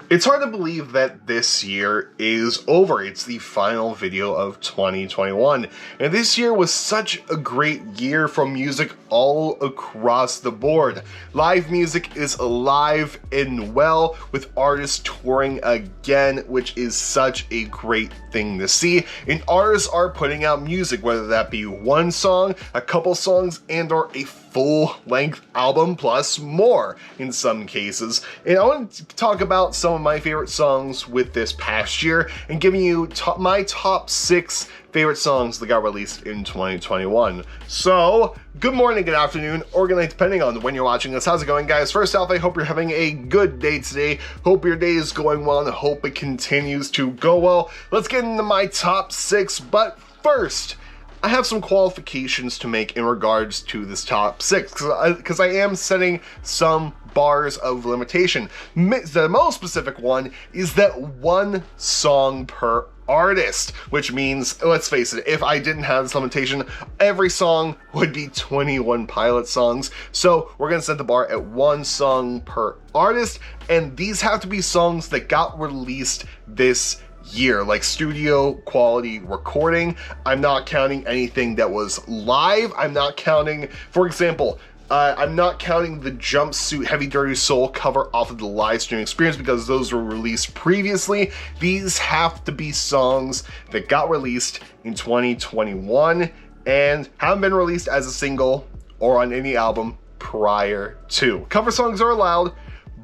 It's hard to believe that this year is over. It's the final video of 2021. And this year was such a great year for music all across the board. Live music is alive and well, with artists touring again, which is such a great thing to see. And artists are putting out music, whether that be one song, a couple songs, and or a full-length album plus more in some cases. And I want to talk about some of my favorite songs with this past year and giving you my top 6 favorite songs that got released in 2021. So, good morning, good afternoon, or good night, depending on when you're watching this. How's it going, guys? First off, I hope you're having a good day today. Hope your day is going well and hope it continues to go well. Let's get into my top 6, but first, I have some qualifications to make in regards to this top 6, because I am setting some bars of limitation. The most specific one is that one song per artist, which means, let's face it, if I didn't have this limitation, every song would be 21 Pilot songs. So we're gonna set the bar at one song per artist, and these have to be songs that got released this year, like studio quality recording. I'm not counting anything that was live. I'm not counting, for example, I'm not counting the Jumpsuit Heavy Dirty Soul cover off of the live stream experience because those were released previously. These have to be songs that got released in 2021 and haven't been released as a single or on any album prior to. Cover songs are allowed,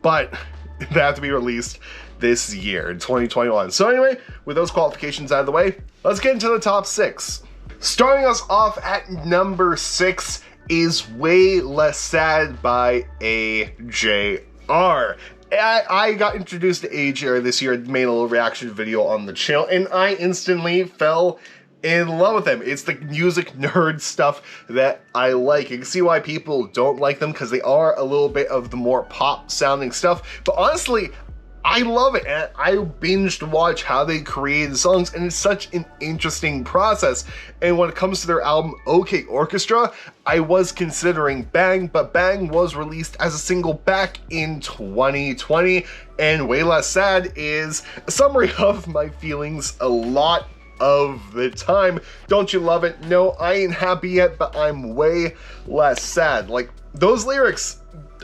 but they have to be released this year in 2021. So anyway, with those qualifications out of the way, let's get into the top 6. Starting us off at number 6 is Way Less Sad by AJR. I got introduced to AJR this year, made a little reaction video on the channel, and I instantly fell in love with them. It's the music nerd stuff that I like. You can see why people don't like them, because they are a little bit of the more pop sounding stuff, but honestly, I love it, and I binged watch how they created songs, and it's such an interesting process. And when it comes to their album OK Orchestra, I was considering Bang, but Bang was released as a single back in 2020, and Way Less Sad is a summary of my feelings a lot of the time. Don't you love it? No, I ain't happy yet, but I'm way less sad. Like, those lyrics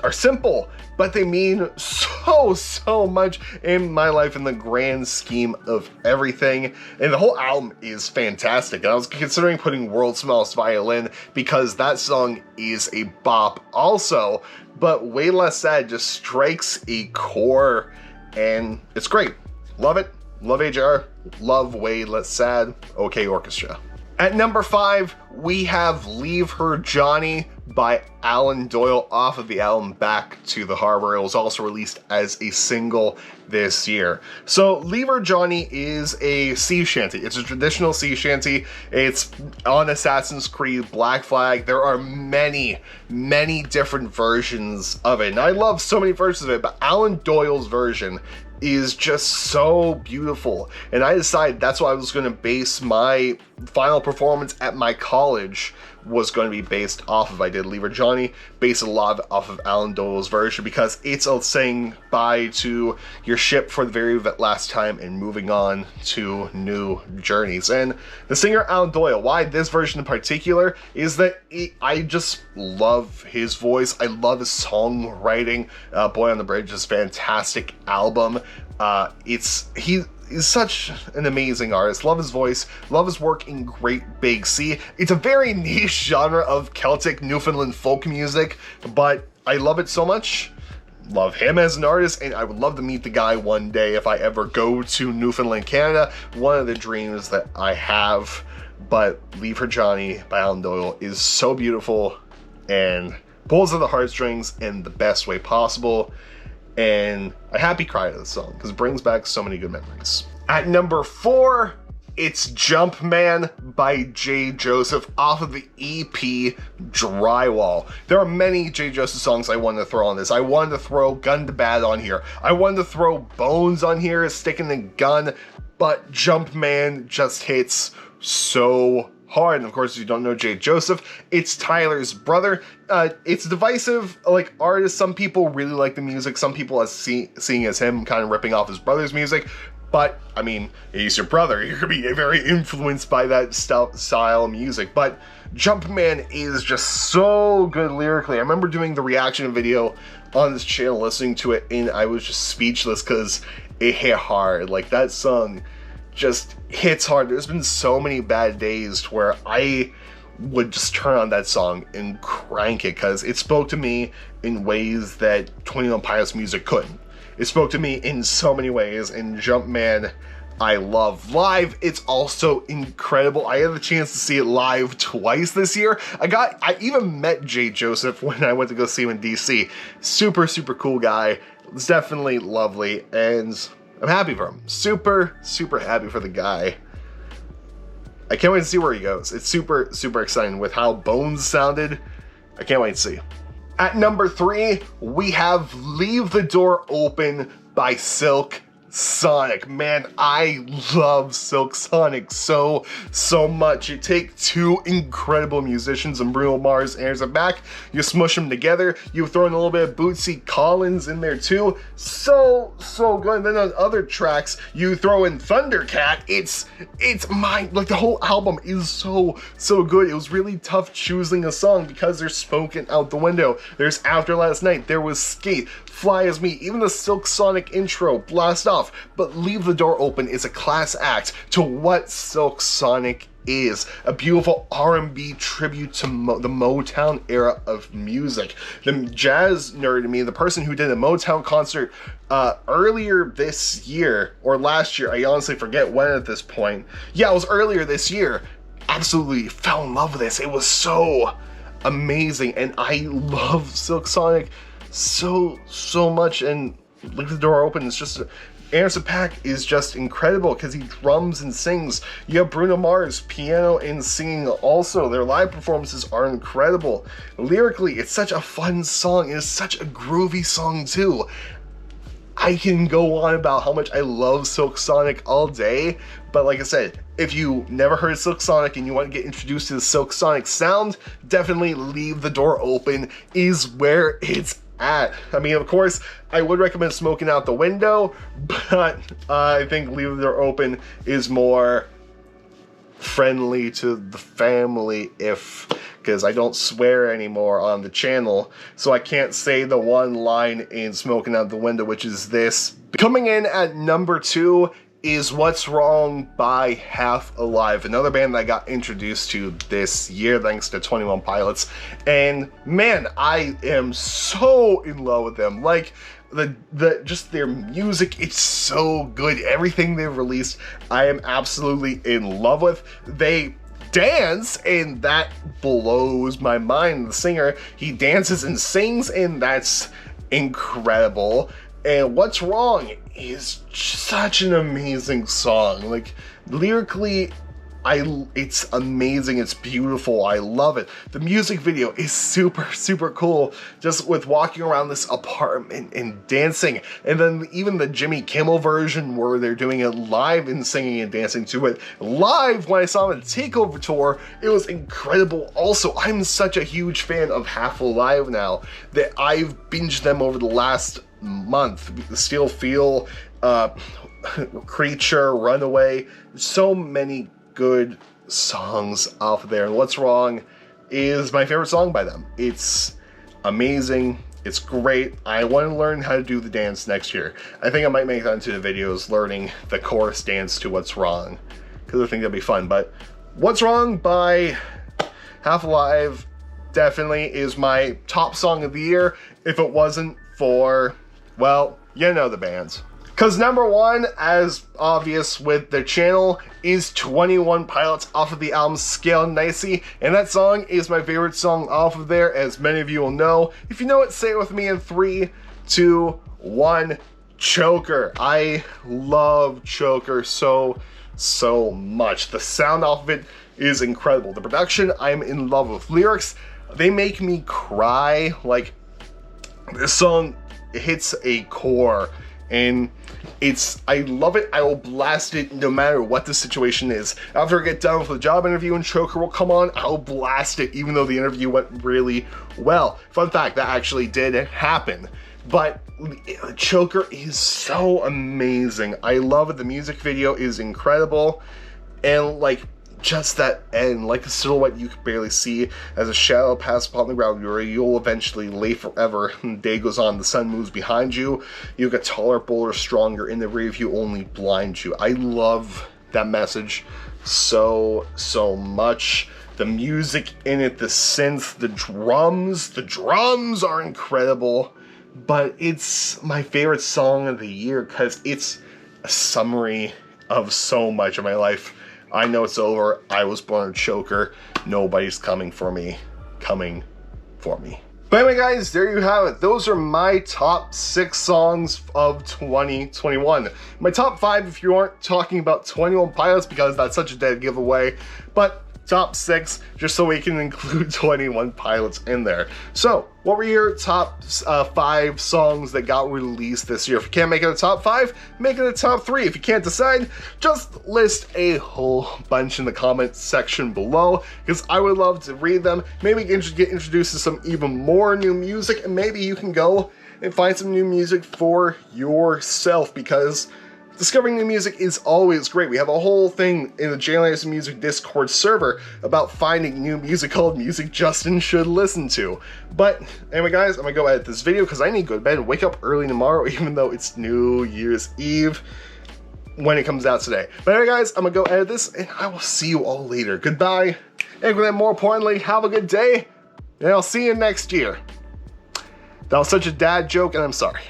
are simple, but they mean so much in my life in the grand scheme of everything. And the whole album is fantastic. And I was considering putting World's Smallest Violin because that song is a bop also, but Way Less Sad just strikes a core and it's great. Love it. Love AJR. Love Way Less Sad. OK Orchestra. At number 5, we have Leave Her Johnny by Alan Doyle off of the album Back to the Harbor. It was also released as a single this year. So Leave Her Johnny is a sea shanty. It's a traditional sea shanty. It's on Assassin's Creed Black Flag. There are many different versions of it. And I love so many versions of it, but Alan Doyle's version is just so beautiful. And I decided that's why I was going to base my final performance at my college was going to be based off of. I did Leave Her Johnny, based a lot off of Alan Doyle's version because it's a saying bye to your ship for the very last time and moving on to new journeys. And the singer Alan Doyle, why this version in particular, is that I just love his voice. I love his songwriting. Boy on the Bridge is a fantastic album. He's such an amazing artist. Love his voice, love his work in Great Big Sea. It's a very niche genre of Celtic Newfoundland folk music, but I love it so much. Love him as an artist, and I would love to meet the guy one day if I ever go to Newfoundland, Canada. One of the dreams that I have. But Leave Her Johnny by Alan Doyle is so beautiful and pulls at the heartstrings in the best way possible. And I happy cry to this song because it brings back so many good memories. At number 4, it's Jumpman by J. Joseph off of the EP Drywall. There are many J. Joseph songs I wanted to throw on this. I wanted to throw Gun to Bad on here. I wanted to throw Bones on here, Sticking the Gun, but Jumpman just hits so hard. And of course, if you don't know Jay Joseph, it's Tyler's brother. It's divisive, like artists. Some people really like the music. Some people are seeing as him kind of ripping off his brother's music. But, I mean, he's your brother. You're going to be very influenced by that style of music. But Jumpman is just so good lyrically. I remember doing the reaction video on this channel, listening to it, and I was just speechless because it hit hard. Like, that song just hits hard. There's been so many bad days where I would just turn on that song and crank it because it spoke to me in ways that 21 Pilots music couldn't. It spoke to me in so many ways, and Jumpman I love. Live, it's also incredible. I had the chance to see it live twice this year. I even met Jay Joseph when I went to go see him in DC. Super, super cool guy. It's definitely lovely, and I'm happy for him. Super, super happy for the guy. I can't wait to see where he goes. It's super, super exciting with how Bones sounded. I can't wait to see. At number 3, we have Leave the Door Open by Silk Sonic. Man, I love Silk Sonic so much. You take two incredible musicians and Bruno Mars and Anderson .Paak, you smush them together, you throw in a little bit of Bootsy Collins in there too. So good. And then on other tracks, you throw in Thundercat. It's like the whole album is so good. It was really tough choosing a song because there's Spoken Out the Window, there's After Last Night, there was Skate, Fly As Me, even the Silk Sonic intro, Blast Off. But Leave the Door Open is a class act to what Silk Sonic is. A beautiful R&B tribute to the Motown era of music. The jazz nerd in me, the person who did a Motown concert earlier this year, or last year, I honestly forget when at this point. Yeah, it was earlier this year. Absolutely fell in love with this. It was so amazing, and I love Silk Sonic so much, and Leave the Door Open is just Anderson .Paak is just incredible because he drums and sings. You have Bruno Mars, piano and singing also. Their live performances are incredible. Lyrically, it's such a fun song. It's such a groovy song too. I can go on about how much I love Silk Sonic all day, but like I said, if you never heard Silk Sonic and you want to get introduced to the Silk Sonic sound, definitely Leave the Door Open is where it's at. I mean, of course, I would recommend Smoking Out the Window, but I think Leave the Door Open is more friendly to the family, because I don't swear anymore on the channel, so I can't say the one line in Smoking Out the Window, which is this. Coming in at number 2 is What's Wrong by Half Alive, another band that I got introduced to this year thanks to 21 Pilots, and man, I am so in love with them. Like, just their music, it's so good. Everything they've released, I am absolutely in love with. They dance, and that blows my mind. The singer, he dances and sings, and that's incredible. And What's Wrong is such an amazing song. Like, lyrically, it's amazing, it's beautiful, I love it. The music video is super cool, just with walking around this apartment and dancing. And then even the Jimmy Kimmel version where they're doing it live and singing and dancing to it. Live, when I saw them at the Takeover Tour, it was incredible. Also, I'm such a huge fan of Half Alive now that I've binged them over the last month. Still Feel, Creature, Runaway, so many good songs off there, and What's Wrong is my favorite song by them. It's amazing, it's great. I want to learn how to do the dance next year. I think I might make that into the videos, learning the chorus dance to What's Wrong, because I think that'd be fun. But What's Wrong by Half Alive definitely is my top song of the year, if it wasn't for, well, you know the bands. Because number 1, as obvious with the channel, is 21 Pilots off of the album Scale Nicely, and that song is my favorite song off of there, as many of you will know. If you know it, say it with me in 3, 2, 1, Choker. I love Choker so much. The sound off of it is incredible. The production, I'm in love with. Lyrics, they make me cry. Like, this song hits a core And I love it. I will blast it no matter what the situation is. After I get done with the job interview and Choker will come on, I'll blast it even though the interview went really well. Fun fact, that actually did happen. But Choker is so amazing. I love it. The music video is incredible. And like, just that end, like a silhouette you can barely see as a shadow passes upon the ground where you'll eventually lay forever. And the day goes on, the sun moves behind you, you get taller, bolder, stronger, in the rear view only blind you. I love that message so much. The music in it, the synth, the drums are incredible. But it's my favorite song of the year because it's a summary of so much of my life. I know it's over. I was born a choker. Nobody's coming for me. But anyway, guys, there you have it. Those are my top 6 songs of 2021. My top 5 if you aren't talking about 21 Pilots because that's such a dead giveaway. But top 6 just so we can include 21 Pilots in there. So, what were your top 5 songs that got released this year? If you can't make it a top 5, make it a top 3. If you can't decide, just list a whole bunch in the comment section below, because I would love to read them. Maybe you can get introduced to some even more new music, and maybe you can go and find some new music for yourself, because discovering new music is always great. We have a whole thing in the JLAndersonMusic Discord server about finding new music called Music Justin Should Listen To. But anyway, guys, I'm gonna go edit this video because I need to go to bed and wake up early tomorrow, even though it's New Year's Eve when it comes out today. But anyway, guys, I'm gonna go edit this and I will see you all later. Goodbye. And more importantly, have a good day, and I'll see you next year. That was such a dad joke, and I'm sorry.